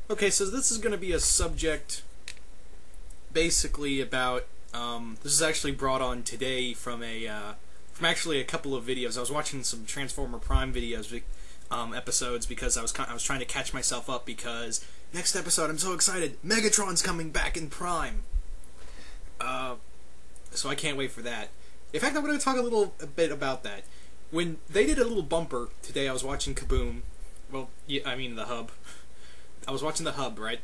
Okay, so this is going to be a subject basically about. This is actually brought on today from from actually a couple of videos. I was watching some Transformer Prime videos, episodes, because I was trying to catch myself up, because next episode I'm so excited. Megatron's coming back in Prime. So I can't wait for that. In fact, I'm going to talk a bit about that. When they did a little bumper today, I was watching Kaboom. Well, yeah, I mean the Hub. I was watching the Hub, right?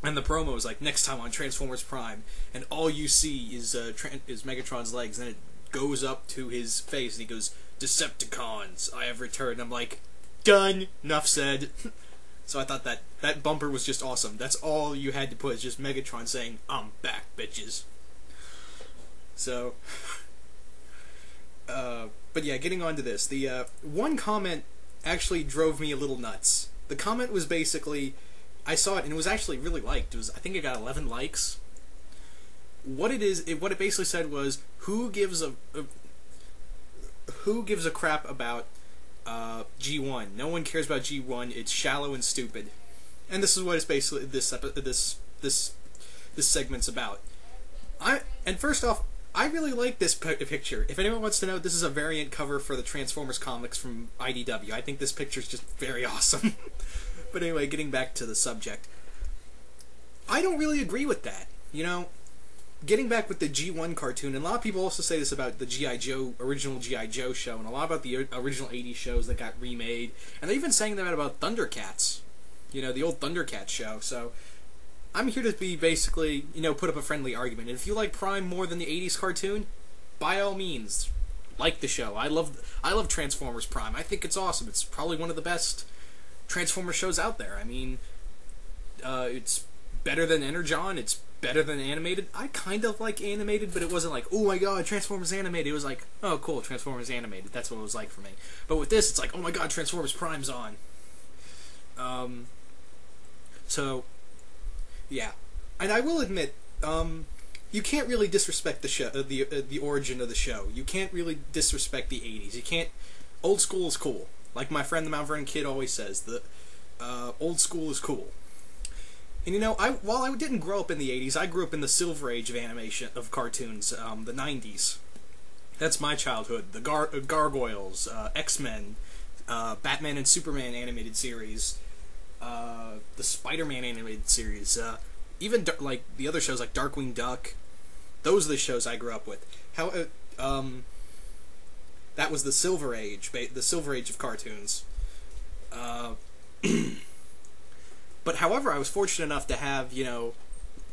And the promo was like, next time on Transformers Prime, and all you see is Megatron's legs, and it goes up to his face, and he goes, Decepticons, I have returned. I'm like, done, enough said. So I thought that bumper was just awesome. That's all you had to put, is just Megatron saying, I'm back, bitches. So, but yeah, getting on to this. The one comment actually drove me a little nuts. The comment was basically, I saw it and it was actually really liked. I think it got 11 likes. What it basically said was, who gives a crap about G1? No one cares about G1. It's shallow and stupid. And this is what it's basically this segment's about. And first off, I really like this picture. If anyone wants to know, this is a variant cover for the Transformers comics from IDW. I think this picture is just very awesome. But anyway, getting back to the subject. I don't really agree with that. You know, getting back with the G1 cartoon, and a lot of people also say this about the G.I. Joe, original G.I. Joe show, and a lot about the original 80s shows that got remade. And they're even saying that about Thundercats. You know, the old Thundercats show. So I'm here to be basically, you know, put up a friendly argument. And if you like Prime more than the 80s cartoon, by all means, like the show. I love Transformers Prime. I think it's awesome. It's probably one of the best Transformers shows out there. I mean, it's better than Energon. It's better than animated. I kind of like animated, but it wasn't like, oh my god, Transformers animated. It was like, oh cool, Transformers animated. That's what it was like for me. But with this, it's like, oh my god, Transformers Prime's on. So yeah, and I will admit, you can't really disrespect the show, the origin of the show. You can't really disrespect the 80s. You can't. Old school is cool. Like my friend the Mount Vernon Kid always says, the old school is cool. And you know, while I didn't grow up in the 80s, I grew up in the Silver Age of animation, of cartoons, the 90s. That's my childhood. The Gargoyles, X-Men, Batman and Superman animated series, the Spider-Man animated series, even like the other shows like Darkwing Duck. Those are the shows I grew up with. That was the Silver Age, of cartoons. But however, I was fortunate enough to have, you know,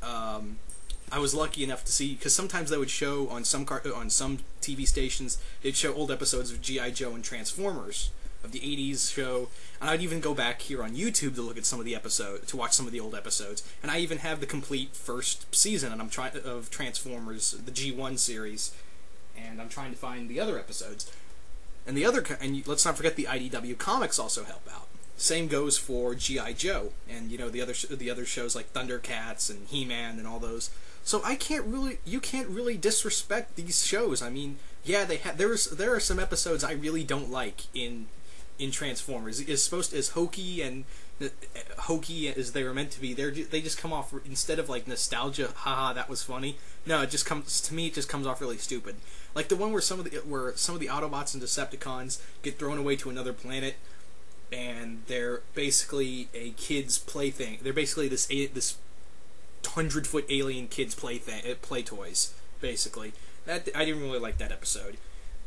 I was lucky enough to see, because sometimes they would show on some TV stations, they'd show old episodes of G.I. Joe and Transformers, of the 80s show, and I'd even go back here on YouTube to look at some of the to watch some of the old episodes, and I even have the complete first season, and of Transformers, the G1 series, and I'm trying to find the other episodes, and let's not forget the IDW comics also help out. Same goes for G.I. Joe, and you know the other shows like Thundercats and He-Man and all those. So you can't really disrespect these shows. I mean, yeah, there are some episodes I really don't like in Transformers. As hokey as they were meant to be, they just come off, instead of like nostalgia, haha, that was funny. No, it just comes off really stupid. Like the one where some of the Autobots and Decepticons get thrown away to another planet, and they're basically a kid's plaything. They're basically this 100-foot alien kids play toys. Basically, I didn't really like that episode.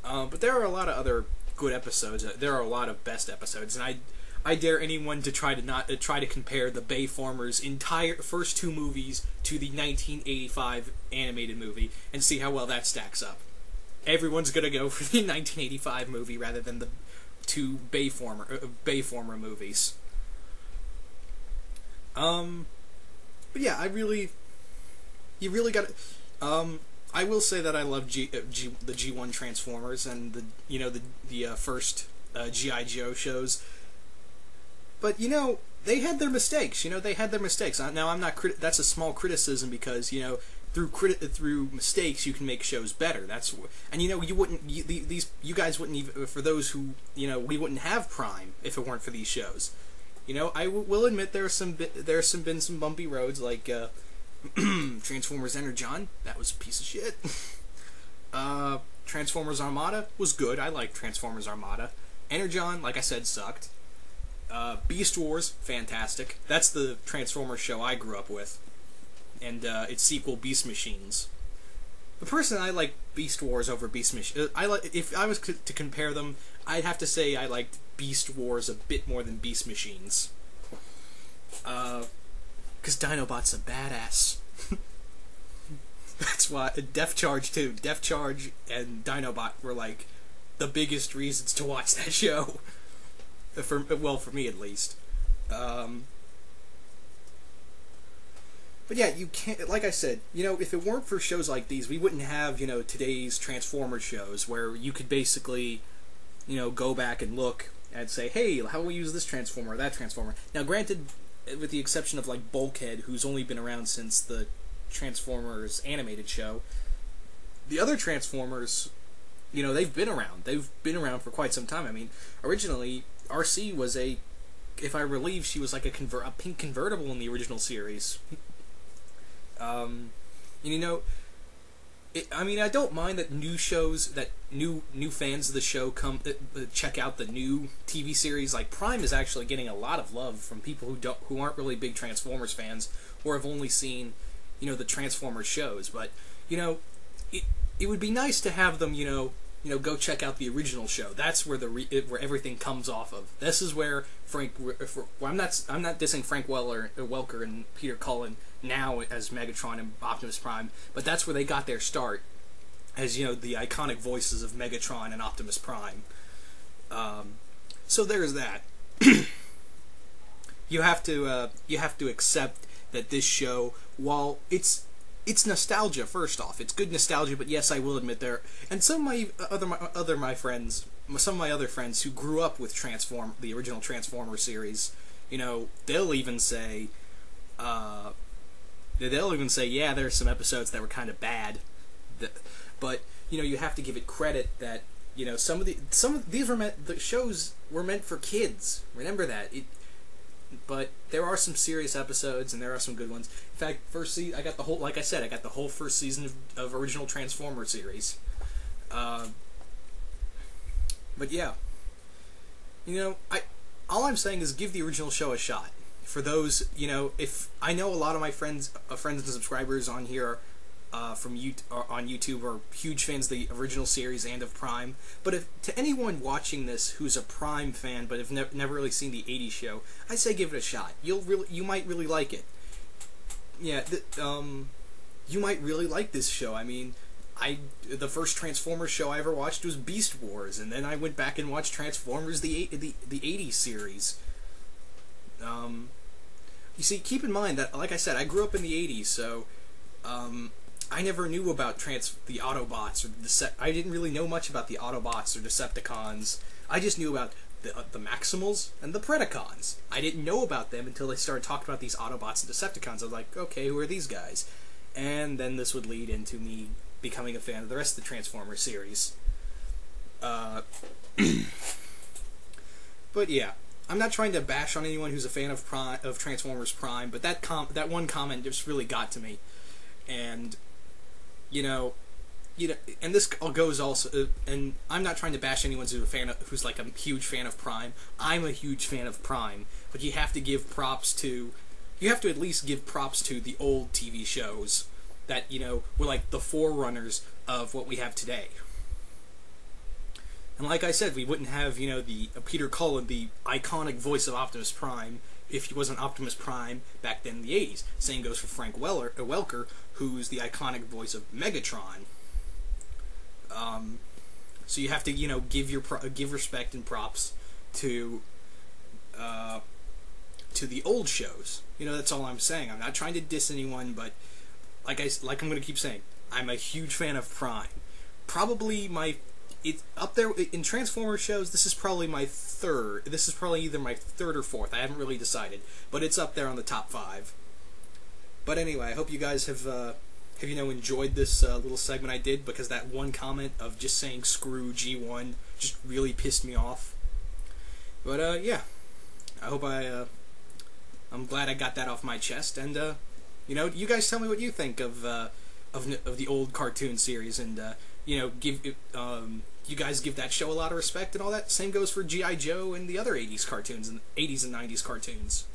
But there are a lot of other good episodes. There are a lot of best episodes, and I dare anyone to try to compare the Bayformers' entire first two movies to the 1985 animated movie and see how well that stacks up. Everyone's gonna go for the 1985 movie rather than the two Bayformer movies. But yeah, you really got to. I will say that I love the G1 Transformers and the first G.I. Joe shows. But you know, they had their mistakes. Now I'm not. That's a small criticism, because you know, through mistakes you can make shows better. And you know, you guys wouldn't even, for those who, you know, we wouldn't have Prime if it weren't for these shows. You know, will admit there's been some bumpy roads, like Transformers Energon. That was a piece of shit. Transformers Armada was good. I liked Transformers Armada. Energon, like I said, sucked. Beast Wars, fantastic. That's the Transformers show I grew up with. And its sequel, Beast Machines. The person I like Beast Wars over Beast Machines. If I was to compare them, I'd have to say I liked Beast Wars a bit more than Beast Machines. Because Dinobot's a badass. That's why Def Charge too. Def Charge and Dinobot were like the biggest reasons to watch that show. For me at least. But yeah, you can't. Like I said, you know, if it weren't for shows like these, we wouldn't have, you know, today's Transformers shows where you could basically, you know, go back and look and say, hey, how will we use this Transformer or that Transformer? Now, granted, with the exception of like Bulkhead, who's only been around since the Transformers animated show, the other Transformers, you know, they've been around. They've been around for quite some time. I mean, originally, RC was if I believe, she was like a pink convertible in the original series. You know, I mean, I don't mind that new shows, that new fans of the show come check out the new TV series. Like Prime is actually getting a lot of love from people who aren't really big Transformers fans or have only seen, you know, the Transformers shows. But you know, it would be nice to have them, you know, go check out the original show. That's where where everything comes off of. This is where I'm not dissing Frank Welker and Peter Cullen now as Megatron and Optimus Prime, but that's where they got their start as, you know, the iconic voices of Megatron and Optimus Prime. So there's that. You have to accept that this show, while it's nostalgia, first off. It's good nostalgia, but yes, I will admit there. And some of my other friends who grew up with the original Transformer series, you know, they'll even say, yeah, there's some episodes that were kind of bad, but you know, you have to give it credit that, you know, some of these the shows were meant for kids. Remember that. But there are some serious episodes, and there are some good ones. In fact, I got the whole first season of original Transformer series. But yeah, you know, all I'm saying is give the original show a shot. For those, you know, if I know a lot of my friends and subscribers on here on YouTube are huge fans of the original series and of Prime. But if to anyone watching this who's a Prime fan but have never really seen the '80s show, I say give it a shot. You might really like it. Yeah, you might really like this show. I mean, the first Transformers show I ever watched was Beast Wars, and then I went back and watched Transformers the '80s series. You see, keep in mind that, like I said, I grew up in the '80s, so I never knew about the Autobots or I didn't really know much about the Autobots or Decepticons. I just knew about the Maximals and the Predacons. I didn't know about them until they started talking about these Autobots and Decepticons. I was like, okay, who are these guys? And then this would lead into me becoming a fan of the rest of the Transformers series. But yeah, I'm not trying to bash on anyone who's a fan of Transformers Prime, but that one comment just really got to me. And you know, and this all goes also, and I'm not trying to bash anyone who's like a huge fan of Prime. I'm a huge fan of Prime, but you have to at least give props to the old TV shows that, you know, were like the forerunners of what we have today. And like I said, we wouldn't have, you know, the Peter Cullen, the iconic voice of Optimus Prime, if he wasn't Optimus Prime back then in the '80s. Same goes for Frank Welker, who's the iconic voice of Megatron. So you have to, you know, give respect and props to the old shows. You know, that's all I'm saying. I'm not trying to diss anyone, but like I'm going to keep saying, I'm a huge fan of Prime. Probably it's up there in Transformers shows. This is probably my third. This is probably either my third or fourth. I haven't really decided, but it's up there on the top 5. But anyway, I hope you guys have you know, enjoyed this little segment I did, because that one comment of just saying screw G1 just really pissed me off. But yeah, I hope I I'm glad I got that off my chest, and you know, you guys tell me what you think of the old cartoon series, and you know, you guys give that show a lot of respect and all that. Same goes for G.I. Joe and the other 80s cartoons and 80s and 90s cartoons.